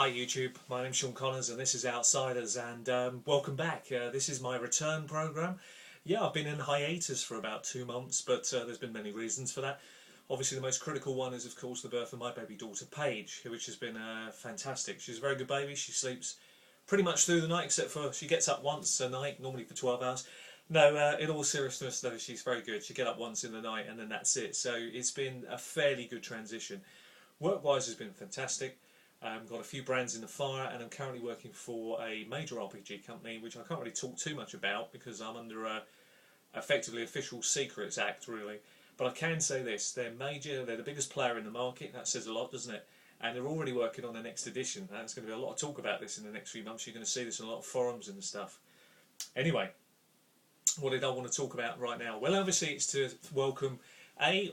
Hi YouTube, my name's Sean Connors and this is Outsiders, and welcome back. This is my return programme. Yeah, I've been in hiatus for about 2 months, but there's been many reasons for that. Obviously the most critical one is of course the birth of my baby daughter Paige, which has been fantastic. She's a very good baby. She sleeps pretty much through the night, except for she gets up once a night, normally for 12 hours. No, in all seriousness though, she's very good. She gets up once in the night and then that's it. So it's been a fairly good transition. Work-wise has been fantastic. Got a few brands in the fire, and I'm currently working for a major RPG company, which I can't really talk too much about because I'm under a effectively Official Secrets Act, really. But I can say this: they're major, they're the biggest player in the market. That says a lot, doesn't it? And they're already working on the next edition. And there's going to be a lot of talk about this in the next few months. You're going to see this in a lot of forums and stuff. Anyway, what did I want to talk about right now? Well, obviously it's to welcome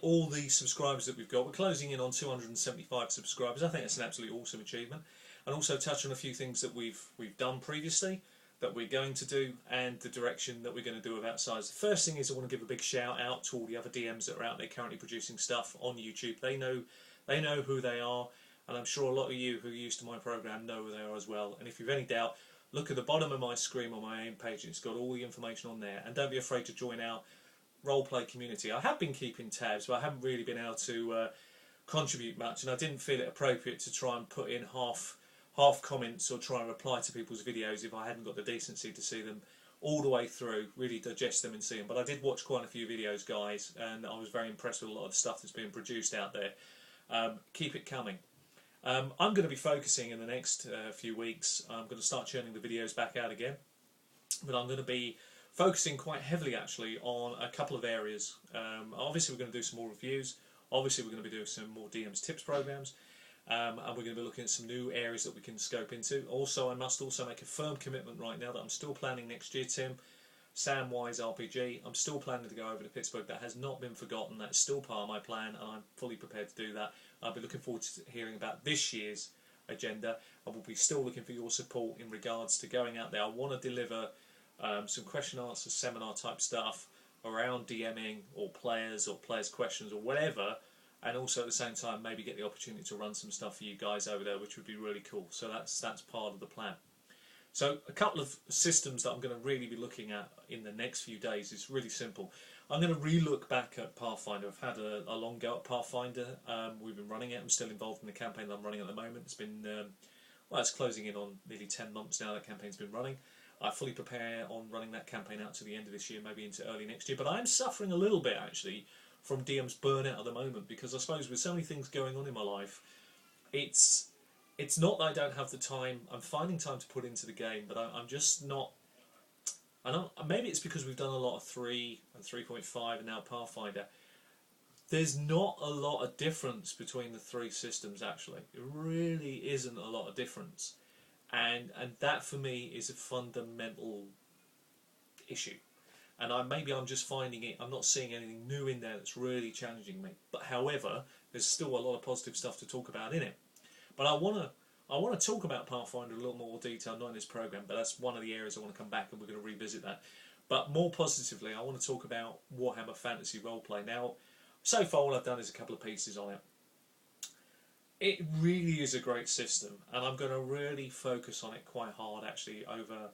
all the subscribers that we've got. We're closing in on 275 subscribers. I think that's an absolutely awesome achievement. And also touch on a few things that we've done previously, that we're going to do, and the direction that we're going to do with Outsiders. The first thing is I want to give a big shout out to all the other DMs that are out there currently producing stuff on YouTube. They know who they are, and I'm sure a lot of you who are used to my program know who they are as well. And if you've any doubt, look at the bottom of my screen on my aim page. It's got all the information on there. And don't be afraid to join our roleplay community. I have been keeping tabs, but I haven't really been able to contribute much, and I didn't feel it appropriate to try and put in half comments or try and reply to people's videos if I hadn't got the decency to see them all the way through, really digest them and see them. But I did watch quite a few videos, guys, and I was very impressed with a lot of the stuff that's being produced out there. Keep it coming. I'm going to be focusing in the next few weeks. I'm going to start churning the videos back out again, but I'm going to be focusing quite heavily actually on a couple of areas. Obviously we're going to do some more reviews, obviously we're going to be doing some more DM's tips programs, and we're going to be looking at some new areas that we can scope into. Also, I must also make a firm commitment right now that I'm still planning next year, Tim, Samwise RPG, I'm still planning to go over to Pittsburgh. That has not been forgotten, that's still part of my plan, and I'm fully prepared to do that. I'll be looking forward to hearing about this year's agenda. I will be still looking for your support in regards to going out there. I want to deliver some question answer seminar type stuff around DMing or players questions or whatever, and also at the same time maybe get the opportunity to run some stuff for you guys over there, which would be really cool. So that's part of the plan. So a couple of systems that I'm going to really be looking at in the next few days is really simple. I'm going to re-look back at Pathfinder. I've had a long go at Pathfinder. We've been running it. I'm still involved in the campaign that I'm running at the moment. It's been well, it's closing in on nearly 10 months now that campaign's been running. I fully prepare on running that campaign out to the end of this year, maybe into early next year. But I am suffering a little bit actually from DM's burnout at the moment, because I suppose with so many things going on in my life, it's not that I don't have the time. I'm finding time to put into the game, but I'm just not. I don't. Maybe it's because we've done a lot of 3 and 3.5 and now Pathfinder. There's not a lot of difference between the three systems actually. It really isn't a lot of difference. And that for me is a fundamental issue, and maybe I'm just finding it. I'm not seeing anything new in there that's really challenging me. But however, there's still a lot of positive stuff to talk about in it. But I want to talk about Pathfinder in a little more detail, not in this program, but that's one of the areas I want to come back and we're going to revisit that. But more positively, I want to talk about Warhammer Fantasy Roleplay. Now, so far all I've done is a couple of pieces on it. It really is a great system, and I'm going to really focus on it quite hard actually over,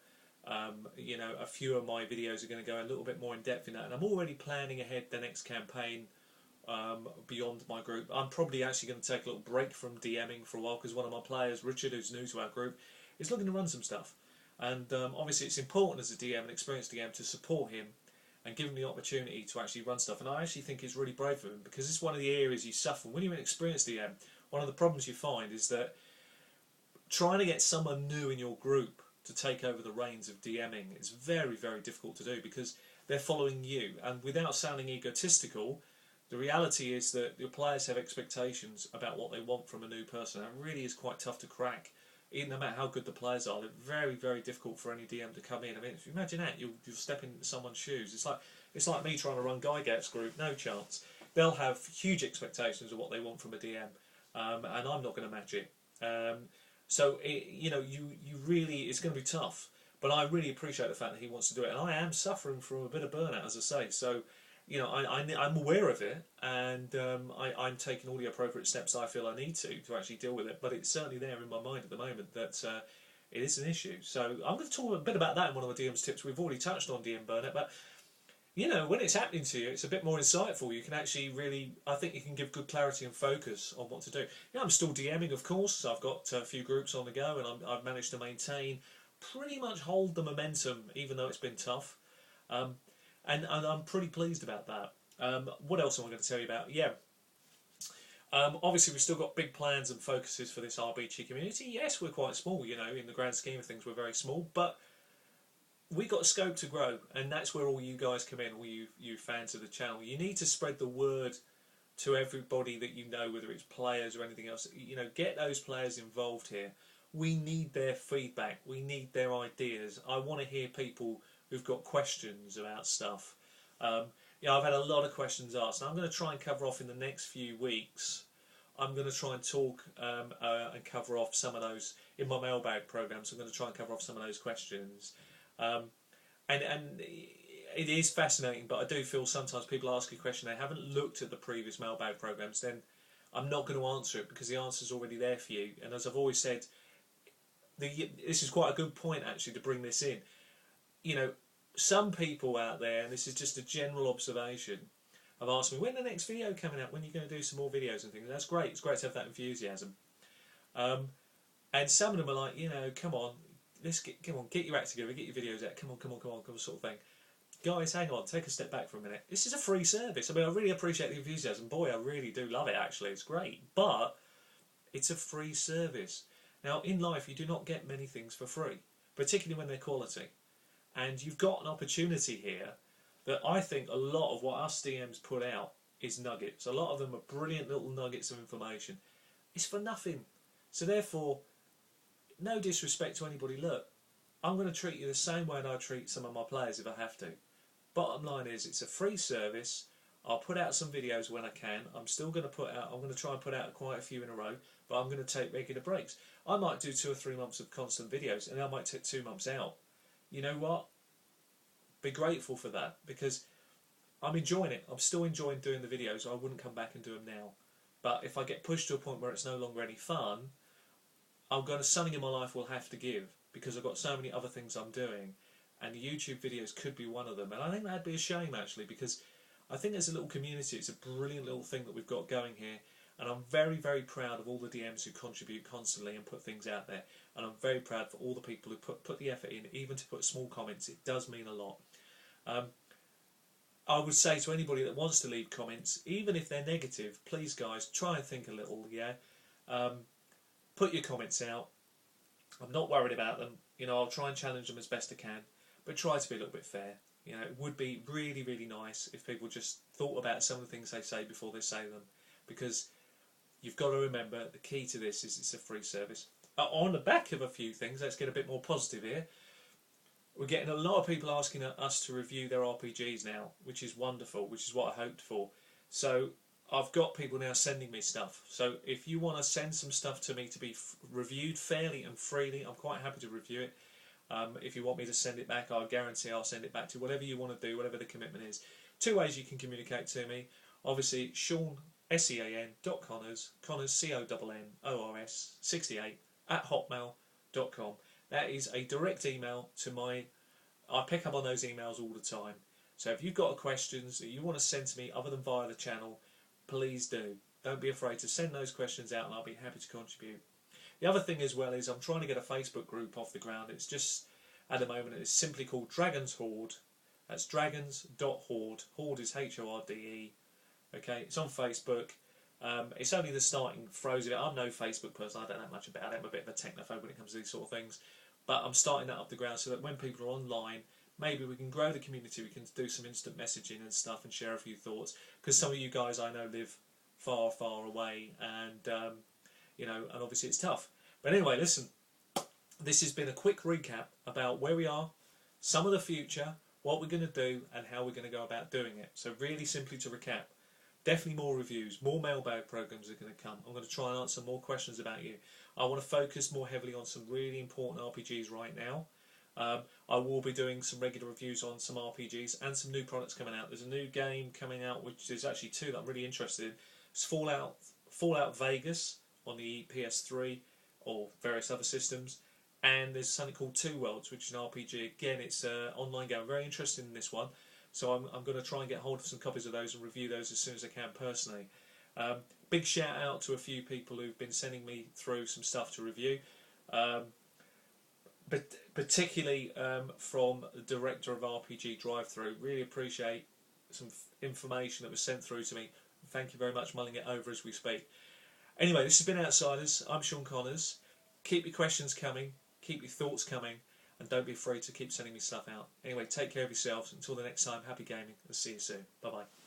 a few of my videos are going to go a little bit more in depth in that, and I'm already planning ahead the next campaign beyond my group. I'm probably actually going to take a little break from DMing for a while, because one of my players, Richard, who's new to our group, is looking to run some stuff, and obviously it's important as a DM, an experienced DM, to support him and give him the opportunity to actually run stuff. And I actually think it's really brave of him, because it's one of the areas you suffer when you're an experienced DM. One of the problems you find is that trying to get someone new in your group to take over the reins of DMing is very, very difficult to do, because they're following you. And without sounding egotistical, the reality is that your players have expectations about what they want from a new person. And it really is quite tough to crack, even no matter how good the players are. They're very, very difficult for any DM to come in. I mean, if you imagine that, you'll step into someone's shoes. It's like me trying to run Gygat's group. No chance. They'll have huge expectations of what they want from a DM. And I'm not going to match it. So you really, it's going to be tough. But I really appreciate the fact that he wants to do it, and I am suffering from a bit of burnout, as I say. So I'm aware of it, and I'm taking all the appropriate steps I feel I need to actually deal with it. But it's certainly there in my mind at the moment that it is an issue. So I'm going to talk a bit about that in one of the DM's tips. We've already touched on DM burnout, but when it's happening to you, it's a bit more insightful. You can actually really, I think you can give good clarity and focus on what to do. I'm still DMing, of course. I've got a few groups on the go, and I've managed to maintain, pretty much hold the momentum, even though it's been tough. And I'm pretty pleased about that. What else am I going to tell you about? Obviously we've still got big plans and focuses for this RBG community. Yes, we're quite small, in the grand scheme of things we're very small, but we got scope to grow, and that's where all you guys come in, all you fans of the channel. You need to spread the word to everybody that you know, whether it's players or anything else. Get those players involved here. We need their feedback. We need their ideas. I want to hear people who've got questions about stuff. I've had a lot of questions asked, and I'm going to try and cover off in the next few weeks. I'm going to try and talk and cover off some of those in my mailbag programs. I'm going to try and cover off some of those questions. And it is fascinating, but I do feel sometimes people ask a question, they haven't looked at the previous mailbag programs, then I'm not going to answer it because the answer's already there for you. And as I've always said, this is quite a good point actually to bring this in. Some people out there, and this is just a general observation, have asked me, when the next video coming out, when are you going to do some more videos and things. That's great, it's great to have that enthusiasm. And some of them are like, come on, get your act together, get your videos out, come on, sort of thing. Guys, hang on, take a step back for a minute. This is a free service. I mean, I really appreciate the enthusiasm. Boy, I really do love it, actually. It's great. But it's a free service. Now, in life, you do not get many things for free, particularly when they're quality. And you've got an opportunity here that I think a lot of what us DMs put out is nuggets. A lot of them are brilliant little nuggets of information. It's for nothing. So therefore, no disrespect to anybody, look, I'm going to treat you the same way I treat some of my players if I have to. Bottom line is, it's a free service. I'll put out some videos when I can. I'm going to try and put out quite a few in a row, but I'm going to take regular breaks. I might do 2 or 3 months of constant videos, and I might take 2 months out. You know what? Be grateful for that, because I'm enjoying it. I'm still enjoying doing the videos. I wouldn't come back and do them now. But if I get pushed to a point where it's no longer any fun, something in my life will have to give, because I've got so many other things I'm doing, and the YouTube videos could be one of them. And I think that'd be a shame, actually, because I think as a little community, it's a brilliant little thing that we've got going here, and I'm very, very proud of all the DMs who contribute constantly and put things out there, and I'm very proud for all the people who put the effort in, even to put small comments. It does mean a lot. I would say to anybody that wants to leave comments, even if they're negative, please guys, try and think a little, put your comments out. I'm not worried about them. I'll try and challenge them as best I can, but try to be a little bit fair. It would be really, really nice if people just thought about some of the things they say before they say them, because you've got to remember the key to this is it's a free service. On the back of a few things, let's get a bit more positive here. We're getting a lot of people asking us to review their RPGs now, which is wonderful, which is what I hoped for. So I've got people now sending me stuff. So if you want to send some stuff to me to be reviewed fairly and freely, I'm quite happy to review it. If you want me to send it back, I guarantee I'll send it back to you. Whatever you want to do, whatever the commitment is. 2 ways you can communicate to me. Obviously, Sean, SEAN.Connors, Connors, CONNORS, 68, @hotmail.com. That is a direct email to I pick up on those emails all the time. So if you've got questions that you want to send to me other than via the channel, please do. Don't be afraid to send those questions out, and I'll be happy to contribute. The other thing as well is I'm trying to get a Facebook group off the ground. It's just, at the moment, it's simply called Dragons Horde. That's dragons.horde. Horde is HORDE. Okay, it's on Facebook. It's only the starting throes of it. I'm no Facebook person. I don't know much about it. I'm a bit of a technophobe when it comes to these sort of things. But I'm starting that up the ground so that when people are online, maybe we can grow the community. We can do some instant messaging and stuff and share a few thoughts. Because some of you guys I know live far, far away, and and obviously it's tough. But anyway, listen. This has been a quick recap about where we are, some of the future, what we're going to do, and how we're going to go about doing it. So really simply to recap. Definitely more reviews, more mailbag programs are going to come. I'm going to try and answer more questions about you. I want to focus more heavily on some really important RPGs right now. I will be doing some regular reviews on some RPGs and some new products coming out. There's a new game coming out, which is actually two that I'm really interested in. It's Fallout Vegas on the PS3 or various other systems, and there's something called Two Worlds, which is an RPG. Again, it's an online game. I'm very interested in this one, so I'm going to try and get hold of some copies of those and review those as soon as I can personally. Big shout out to a few people who've been sending me through some stuff to review. But particularly from the director of RPG Drive-Thru, really appreciate some information that was sent through to me. Thank you very much, mulling it over as we speak. Anyway, this has been Outsiders. I'm Sean Connors. Keep your questions coming, keep your thoughts coming, and don't be afraid to keep sending me stuff out. Anyway, take care of yourselves. Until the next time, happy gaming, and see you soon. Bye bye.